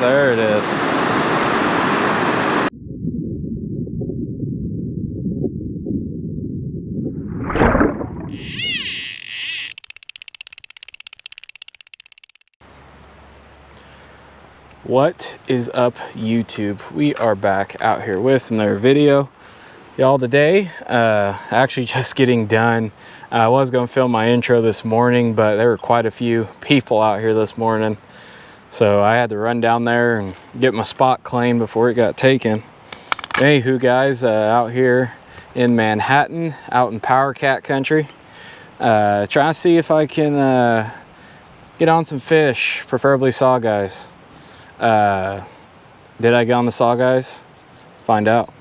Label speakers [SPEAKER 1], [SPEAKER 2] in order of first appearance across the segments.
[SPEAKER 1] There it is. What is up, YouTube? We are back out here with another video. Y'all, today, actually just getting done. I was going to film my intro this morning, but there were quite a few people out here this morning. So I had to run down there and get my spot claimed before it got taken. Anywho, guys, out here in Manhattan, out in Power Cat country. Trying to see if I can get on some fish, preferably saugeys. Did I get on the saugeys? Find out.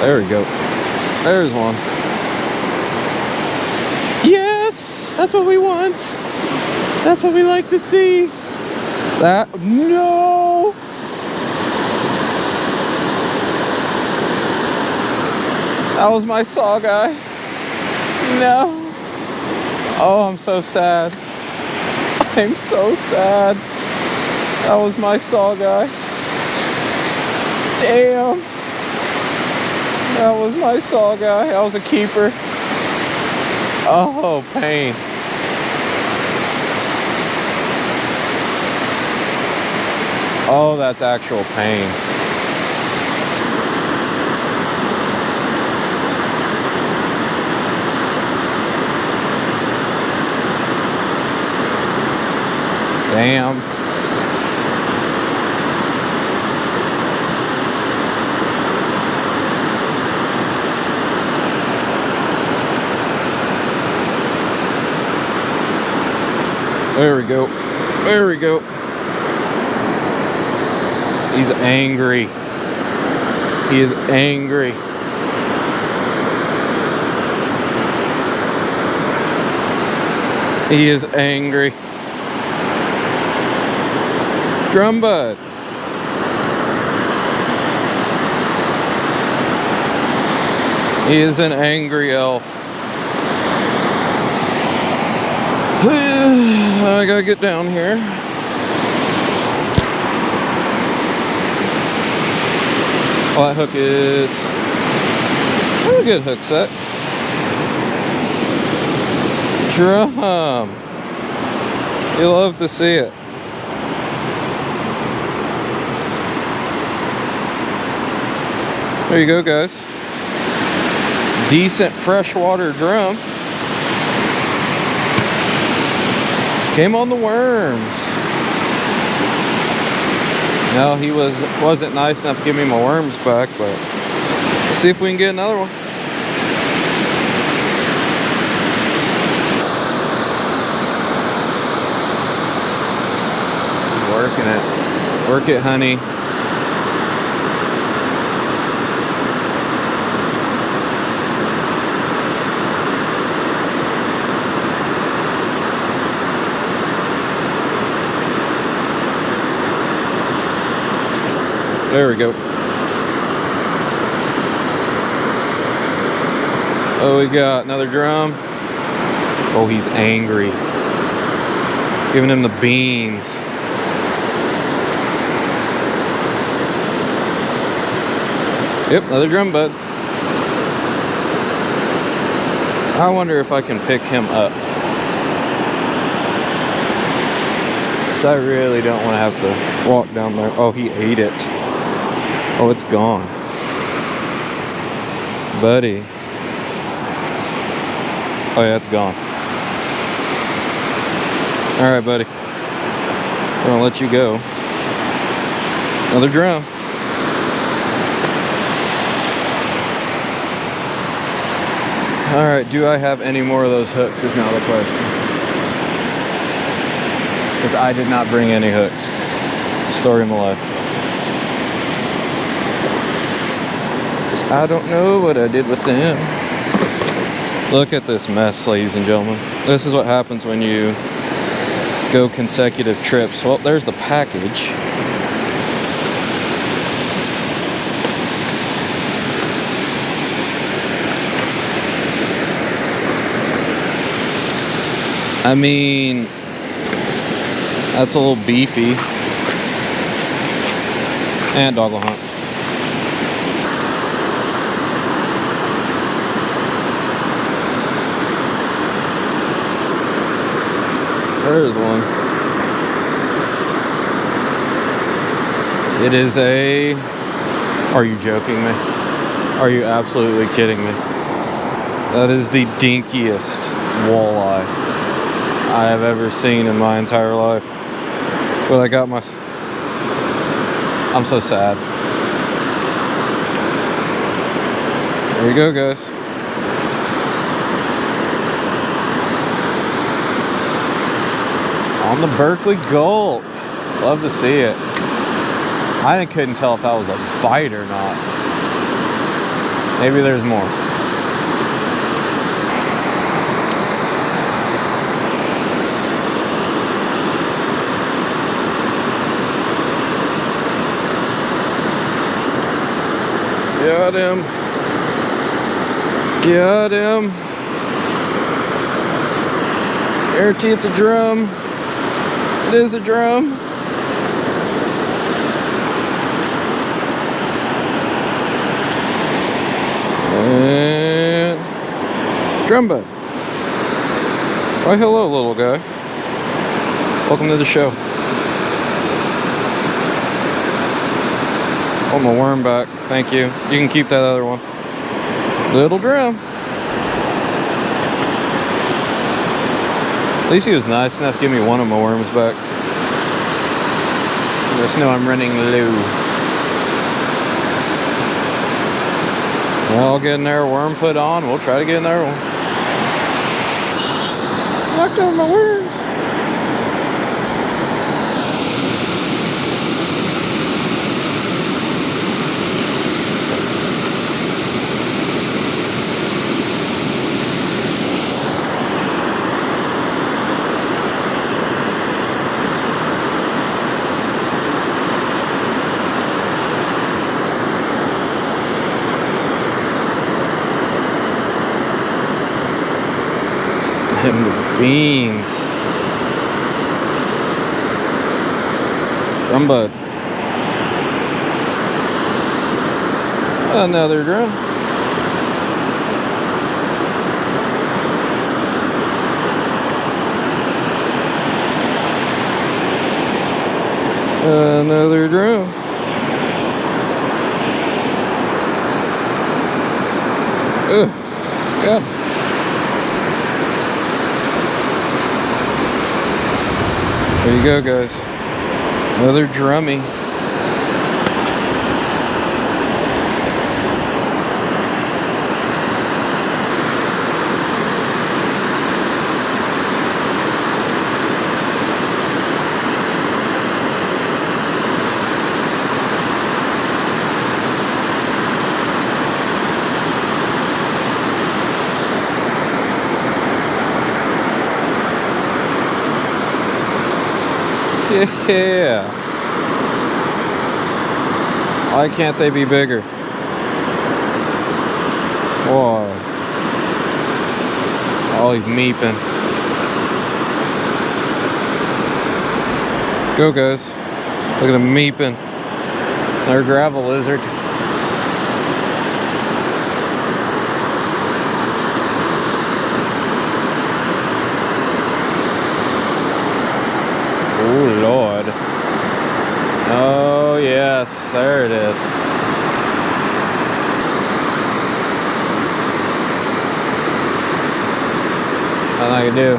[SPEAKER 1] There we go. There's one. Yes! That's what we want. That's what we like to see. That, no! That was my saugeye. No. Oh, I'm so sad. I'm so sad. That was my saugeye. Damn. That was my saugeye. That was a keeper. Oh, pain. Oh, that's actual pain. Damn. There we go. There we go. He's angry. He is angry. He is angry. Drum bud. He is an angry elf. I gotta get down here. Oh, that hook is a good hook set. Drum. You love to see it. There you go, guys. Decent freshwater drum. Came on the worms. No, he wasn't nice enough to give me my worms back, but let's see if we can get another one. Working it. Work it, honey. There we go. Oh, we got another drum. Oh, he's angry. Giving him the beans. Yep, another drum bud. I wonder if I can pick him up. I really don't want to have to walk down there. Oh, he ate it. Oh, it's gone. Buddy. Oh yeah, it's gone. Alright, buddy. I'm gonna let you go. Another drum. Alright, do I have any more of those hooks is now the question. Because I did not bring any hooks. Story of my life. I don't know what I did with them. Look at this mess, ladies and gentlemen. This is what happens when you go consecutive trips. Well, there's the package. I mean, That's a little beefy. And dog will hunt. There's one. It is a... Are you joking me? Are you absolutely kidding me? That is the dinkiest walleye I have ever seen in my entire life. But I got my... I'm so sad. There you go, guys. On the Berkeley Gulch. Love to see it. I couldn't tell if that was a bite or not. Maybe there's more. Got him. Got him. Guarantee it's a drum. It is a drum. And drum bud. Why hello, little guy. Welcome to the show. Oh, my worm back. Thank you. You can keep that other one. Little drum. At least he was nice enough to give me one of my worms back. I just know I'm running low. Well, I'll get in there, worm put on. We'll try to get in there. Knocked over my worms. Them beans. Drum bud. Another drum. Another drum. Ugh. God. There you go, guys. Another drummy. Yeah. Why can't they be bigger? Whoa. Oh, he's meeping. Go, guys. Look at him meeping. Another gravel lizard. Oh, Lord. Oh, yes. There it is. Nothing I can do.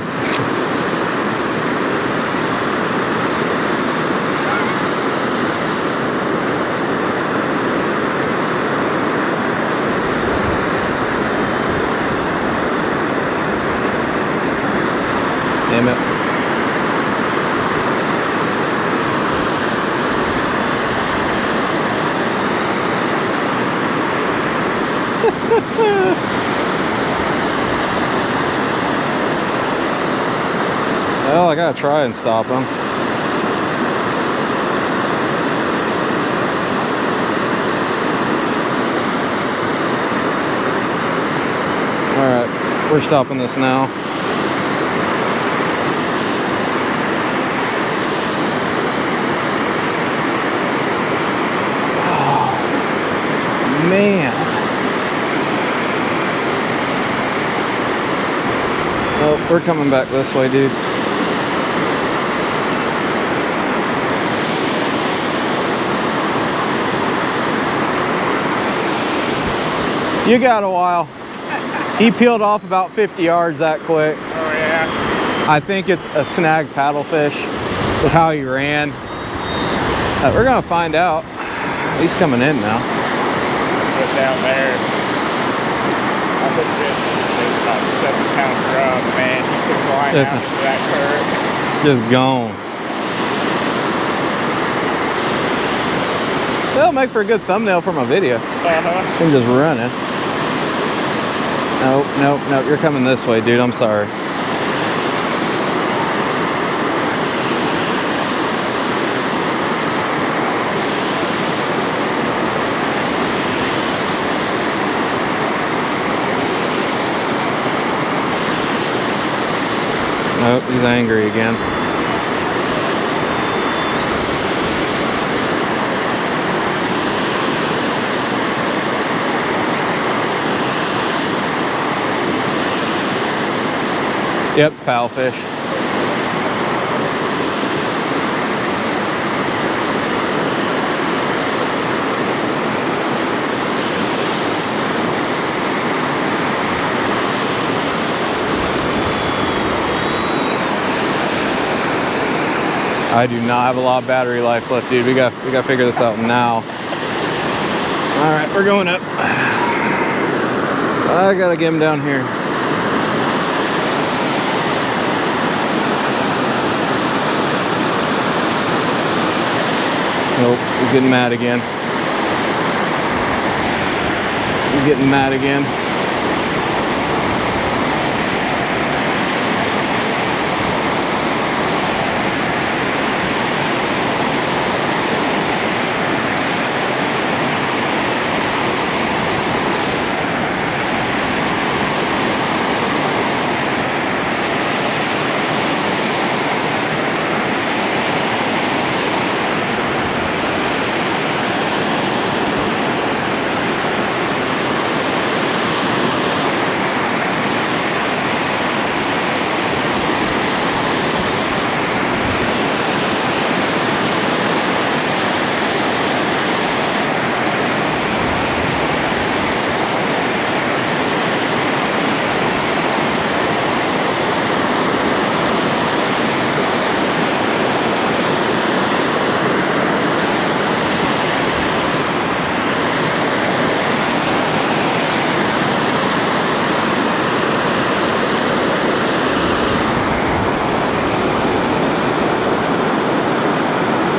[SPEAKER 1] Damn it. Well, I gotta try and stop him. Alright, we're stopping this now. We're coming back this way, dude. You got a while. He peeled off about 50 yards that quick.
[SPEAKER 2] Oh yeah.
[SPEAKER 1] I think it's a snag paddlefish with how he ran. We're gonna find out. He's coming in now.
[SPEAKER 2] Put down there. I think this is about a 7-pound drum, man. He took the line out into that current.
[SPEAKER 1] Just gone. That'll make for a good thumbnail for my video. I'm just running. Nope, nope, nope. You're coming this way, dude. I'm sorry. Nope, he's angry again. Yep, paddlefish. I do not have a lot of battery life left, dude. We got to figure this out now. All right, we're going up. I gotta get him down here. Nope, he's getting mad again. He's getting mad again.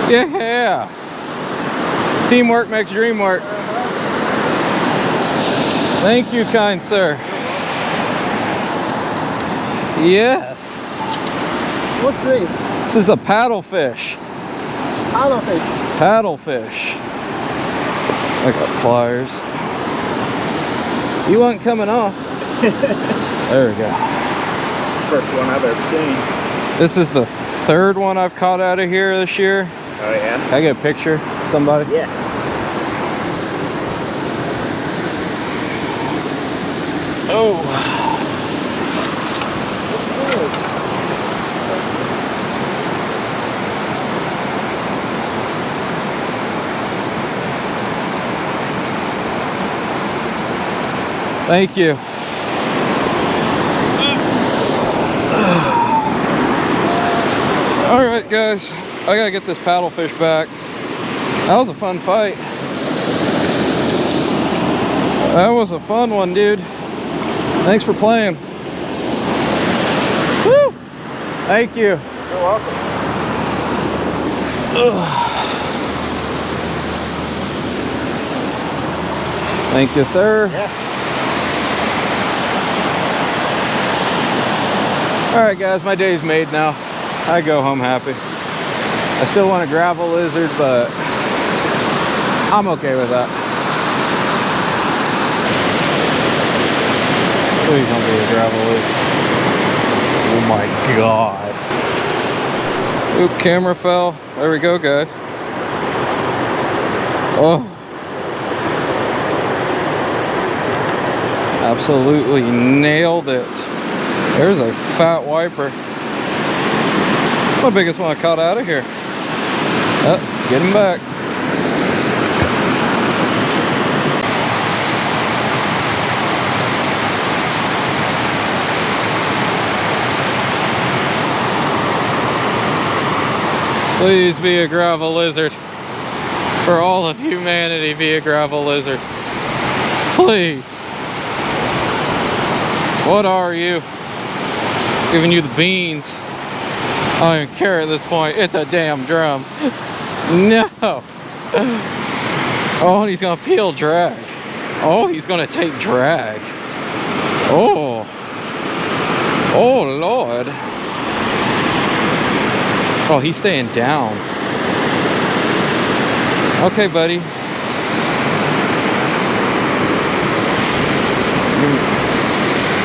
[SPEAKER 1] Yeah. Teamwork makes dream work. Thank you, kind sir. Yes.
[SPEAKER 3] What's this?
[SPEAKER 1] This is a paddlefish.
[SPEAKER 3] Paddlefish.
[SPEAKER 1] Paddlefish. I got pliers. You weren't coming off. There we go.
[SPEAKER 2] First one I've ever seen.
[SPEAKER 1] This is the third one I've caught out of here this year.
[SPEAKER 2] Oh yeah?
[SPEAKER 1] Can I get a picture? Somebody?
[SPEAKER 2] Yeah.
[SPEAKER 1] Oh. Thank you. All right, guys. I gotta get this paddlefish back. That was a fun fight. That was a fun one, dude. Thanks for playing. Woo! Thank you.
[SPEAKER 2] You're welcome.
[SPEAKER 1] Thank you, sir.
[SPEAKER 2] Yeah.
[SPEAKER 1] All right, guys, my day's made now. I go home happy. I still want to grab a lizard, but I'm okay with that. Please don't be a gravel lizard. Oh my God. Oop, camera fell. There we go, guys. Oh. Absolutely nailed it. There's a fat wiper. It's my biggest one I caught out of here. Oh, let's get him back. Please be a gravel lizard. For all of humanity, be a gravel lizard. Please. What are you? Giving you the beans. I don't even care at this point. It's a damn drum. No. Oh, and he's gonna peel drag. Oh, he's gonna take drag. Oh. Oh, Lord. Oh, he's staying down. Okay, buddy.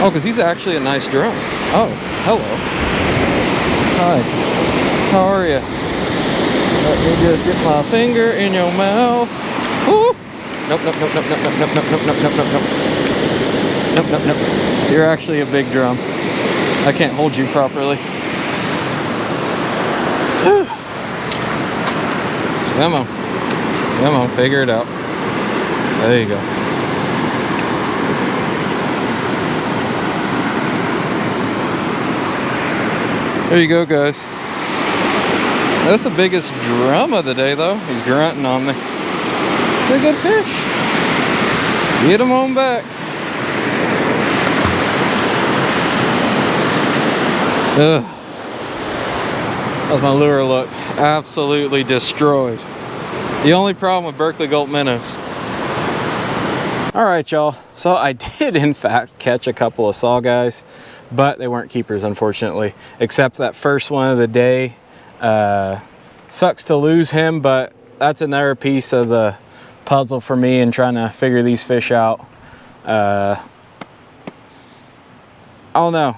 [SPEAKER 1] Oh, because he's actually a nice drum. Oh, hello. Hi. How are you? Let me just get my finger in your mouth. Ooh. Nope, nope, nope, nope, nope, nope, nope, nope, nope, nope, nope, nope. Nope, nope, nope. You're actually a big drum. I can't hold you properly. Come on. Come on, figure it out. There you go. There you go, guys. That's the biggest drum of the day, though. He's grunting on me. It's a good fish. Get him on back. Ugh. How's my lure look? Absolutely destroyed. The only problem with Berkeley Gulp minnows. All right, y'all. So I did, in fact, catch a couple of saugeyes, but they weren't keepers, unfortunately, except that first one of the day. Sucks to lose him, but that's another piece of the puzzle for me in trying to figure these fish out. I don't know.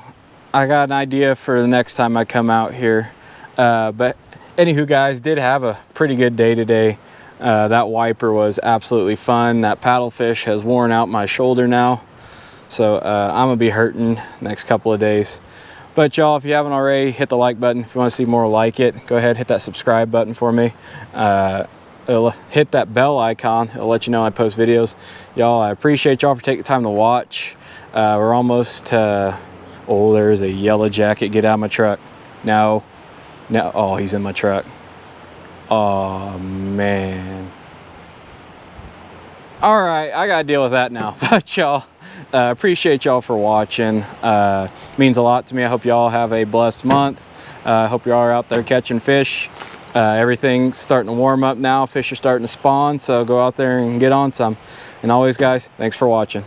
[SPEAKER 1] I got an idea for the next time I come out here. But anywho, guys, did have a pretty good day today. That wiper was absolutely fun. That paddlefish has worn out my shoulder now, so I'm gonna be hurting next couple of days. But y'all, if you haven't already, hit the like button. If you want to see more like it, go ahead, hit that subscribe button for me. It'll hit that bell icon. It'll let you know I post videos. Y'all, I appreciate y'all for taking time to watch. We're almost oh, there's a yellow jacket. Get out of my truck. No. No. Oh, he's in my truck. Oh, man. All right, I gotta deal with that now. But y'all, appreciate y'all for watching. Means a lot to me. I hope y'all have a blessed month. I hope y'all are out there catching fish. Everything's starting to warm up now. Fish are starting to spawn, so go out there and get on some. And always, guys, thanks for watching.